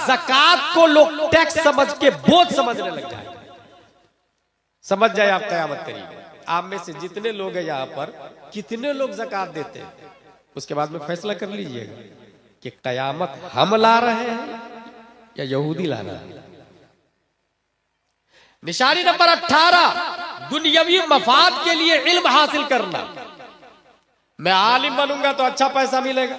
ज़कात को लोग टैक्स समझ के बोझ समझने लग जाए। समझ जाए आप क़यामत करीब। आप में से जितने लोग हैं यहाँ पर, कितने लोग ज़कात देते हैं, उसके बाद में फैसला कर लीजिएगा कि क़यामत हम ला रहे हैं या यहूदी ला रहा है। निशानी नंबर 18, दुनियावी मफाद के लिए इल्म हासिल करना। मैं आलिम बनूंगा तो अच्छा पैसा मिलेगा,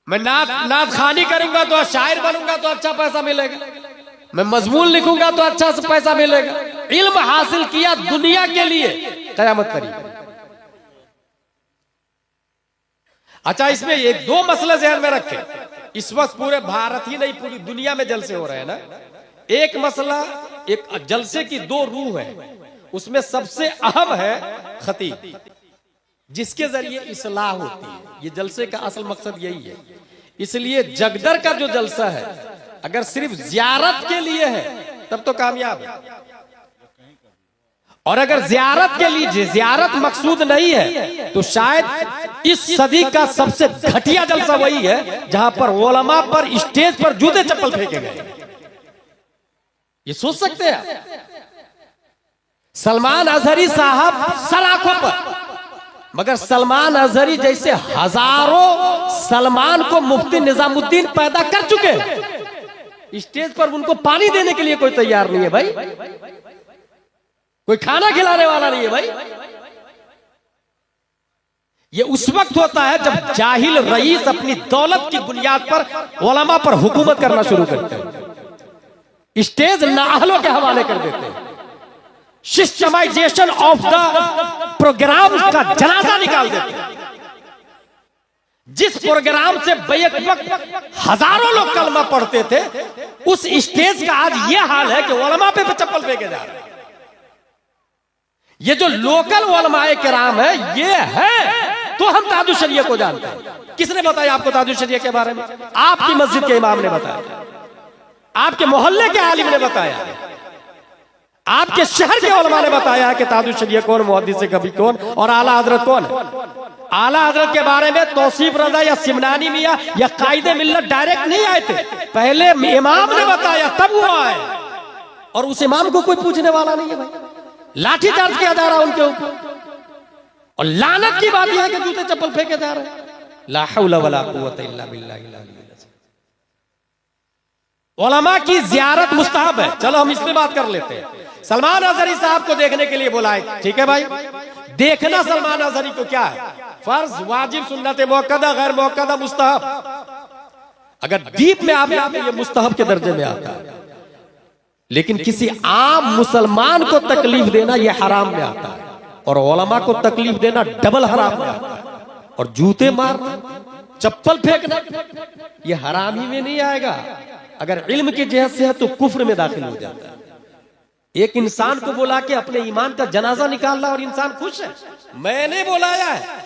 मैं नात खानी करूंगा तो शायर बनूंगा तो अच्छा पैसा मिलेगा, मैं मजमून लिखूंगा तो अच्छा पैसा मिलेगा। इल्म हासिल किया दुनिया के लिए, क़यामत करीब। अच्छा, इसमें एक दो मसले ज़हन में रखें। इस वक्त पूरे भारत ही नहीं, पूरी दुनिया में जलसे हो रहे हैं ना। एक मसला, एक जलसे की दो रूह है, उसमें सबसे अहम है खतीब, जिसके जरिए इस्लाह होती है। ये जलसे का असल मकसद यही है। इसलिए जगदर का जो जलसा है, अगर सिर्फ ज़ियारत के लिए है तब तो कामयाब है, और अगर ज़ियारत के लिए ज़ियारत मकसूद नहीं है तो शायद इस सदी का सबसे घटिया जलसा वही है जहां पर उलमा पर स्टेज पर जूते चप्पल फेंके गए। ये सोच सकते हैं? सलमान अजहरी साहब सलाखों पर, मगर सलमान अजहरी जैसे हजारों सलमान को मुफ्ती निजामुद्दीन पैदा कर चुके हैं, स्टेज पर उनको पानी देने के लिए कोई तैयार नहीं है भाई, कोई खाना खिलाने वाला नहीं है भाई। ये उस वक्त होता है जब जाहिल रईस अपनी दौलत की बुनियाद पर उलमा पर हुकूमत करना शुरू करते हैं, स्टेज नाअहलों के हवाले कर देते हैं, सिस्टमाइजेशन ऑफ द प्रोग्राम का जनाजा निकाल देते हैं। जिस प्रोग्राम से बैक वक्त हजारों लोग कलमा पढ़ते थे, उस स्टेज का आज यह हाल है कि उलमा पे चप्पल फेंके जा रहे हैं। ये जो लोकल उलमाए किराम है, ये है तो हम ताजुश शरिया को जानते हैं। किसने बताया आपको ताजुश शरिया के बारे में? आपकी मस्जिद के इमाम ने बताया, आपके मोहल्ले के आलिम ने बताया, आपके शहर के उलमा ने बताया कि ताजुश शरिया कौन, मुहद्दिस कभी कौन, और आला हजरत कौन है। आला हजरत के बारे में तौसीफ रजा या सिमनानी मियां या कायदे मिल्लत डायरेक्ट नहीं आए थे, पहले इमाम ने बताया तब वो आए, और उस इमाम को कोई पूछने वाला नहीं है भाई। लाठी चार्ज किया जा रहा है उनके ऊपर, और लानत की बात यह है कि जूते चप्पल फेंके जा रहे हैं। ला हौला वला कुव्वता इल्ला बिल्लाह। उलमा की ज़ियारत मुस्तहब है। चलो हम इस पे बात कर लेते हैं। सलमान अजहरी साहब को देखने के लिए बुलाए, ठीक है भाई, देखना सलमान अजहरी को क्या है? फर्ज, वाजिब, सुन्नत, मुअक्कदा, गैर मुअक्कदा, मुस्तहब। अगर दीप में आप यहाँ पे ये मुस्तहब के दर्जे में आता है, लेकिन किसी आम मुसलमान को तकलीफ देना यह हराम में आता है, और उलमा को तकलीफ देना डबल हराम में आता है। और जूते मारना, चप्पल फेंकना, यह हराम ही में नहीं आएगा। अगर इल्म की जहत से है तो कुफ्र में दाखिल हो जाता है। एक इंसान को बुला के अपने ईमान का जनाजा निकाल रहा और इंसान खुश है, मैंने बुलाया है।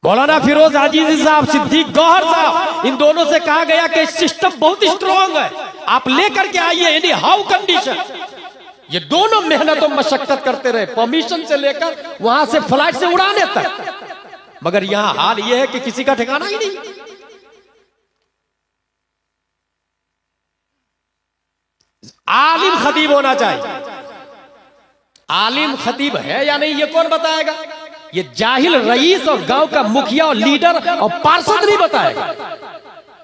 मौलाना फिरोज आजीजी साहब, सिद्दीक गौहर साहब, इन दोनों से कहा गया कि सिस्टम बहुत स्ट्रॉन्ग है, आप लेकर के आइए एनी हाउ कंडीशन। ये दोनों मेहनत और मशक्कत करते रहे, परमिशन से लेकर वहां से फ्लाइट से उड़ाने तक, मगर यहां हाल यह है कि किसी का ठिकाना ही नहीं। आलिम खतीब होना चाहिए। आलिम खतीब है या नहीं ये कौन बताएगा? ये जाहिल रईस और गांव का मुखिया और लीडर और पार्षद नहीं बताएगा।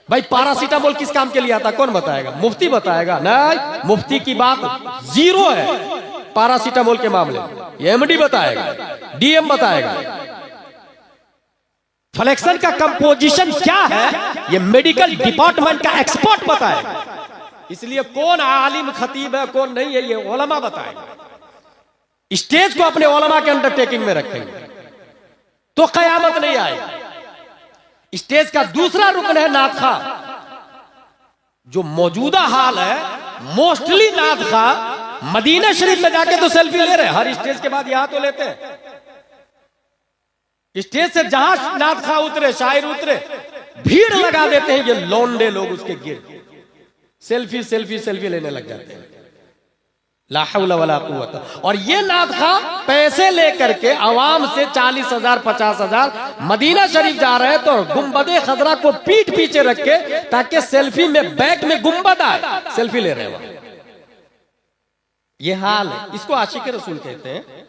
भाई पैरासीटामोल किस काम के लिए आता, कौन बताएगा? मुफ्ती बताएगा? नहीं, मुफ्ती की बात जीरो है पैरासीटामोल के मामले में। ये एमडी बताएगा, डीएम बताएगा। फ्लेक्सन का कंपोजिशन क्या है ये मेडिकल डिपार्टमेंट का एक्सपर्ट बताएगा। इसलिए कौन आलिम खतीब है कौन नहीं है ये उलमा बताएगा। स्टेज को अपने उलमा के अंडरटेकिंग में रखेंगे तो कयामत नहीं आएगी। स्टेज का दूसरा रुकन है नात खा। जो मौजूदा हाल है, मोस्टली नात खा मदीना शरीफ में जाके तो सेल्फी ले रहे हैं, हर स्टेज के बाद यहां तो लेते हैं। स्टेज से जहां नात खा उतरे, शायर उतरे, भीड़ लगा देते हैं ये लौंडे लोग, उसके गिर सेल्फी सेल्फी सेल्फी लेने लग जाते हैं। ला हौला वला कुव्वत। और ये नाथ खां पैसे लेकर के आवाम से 40,000 50,000 मदीना शरीफ जा रहे हैं, तो गुम्बदे खजरा को पीठ पीछे रख के ताकि सेल्फी में बैक में गुम्बद आए, सेल्फी ले रहे हैं। ये हाल है, इसको आशिक रसूल कहते हैं।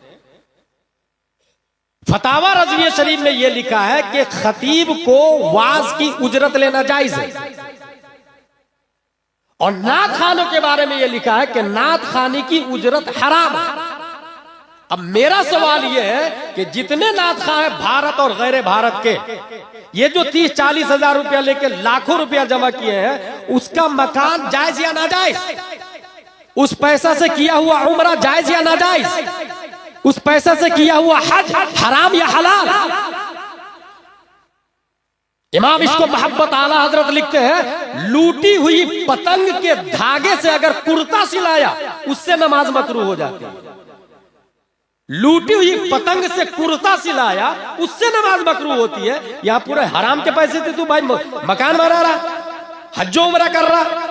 फतावा रज़विया शरीफ में यह लिखा है कि खतीब को वाज की उजरत लेना जायज है। और नात खानों के बारे में यह लिखा है कि नात खानी की उजरत हराम है। अब मेरा सवाल यह है कि जितने नात खां हैं भारत और गैर भारत के, ये जो 30-40 हजार रुपया लेके लाखों रुपया जमा किए हैं, उसका मकान जायज या नाजायज? उस पैसा से किया हुआ उम्रा जायज या नाजायज? उस पैसा से किया हुआ हज हराम या हलाल? इमाम इसको मोहब्बत आला हजरत लिखते हैं, लूटी हुई पतंग के धागे से अगर कुर्ता सिलाया उससे नमाज मकरूह हो जाती है। लूटी हुई पतंग से कुर्ता सिलाया उससे नमाज मकरूह होती है। यहां पूरे हराम के पैसे से तू भाई मकान बना रहा, हज्जो उमरा कर रहा।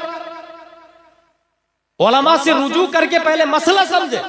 उलमा से रुजू करके पहले मसला समझे।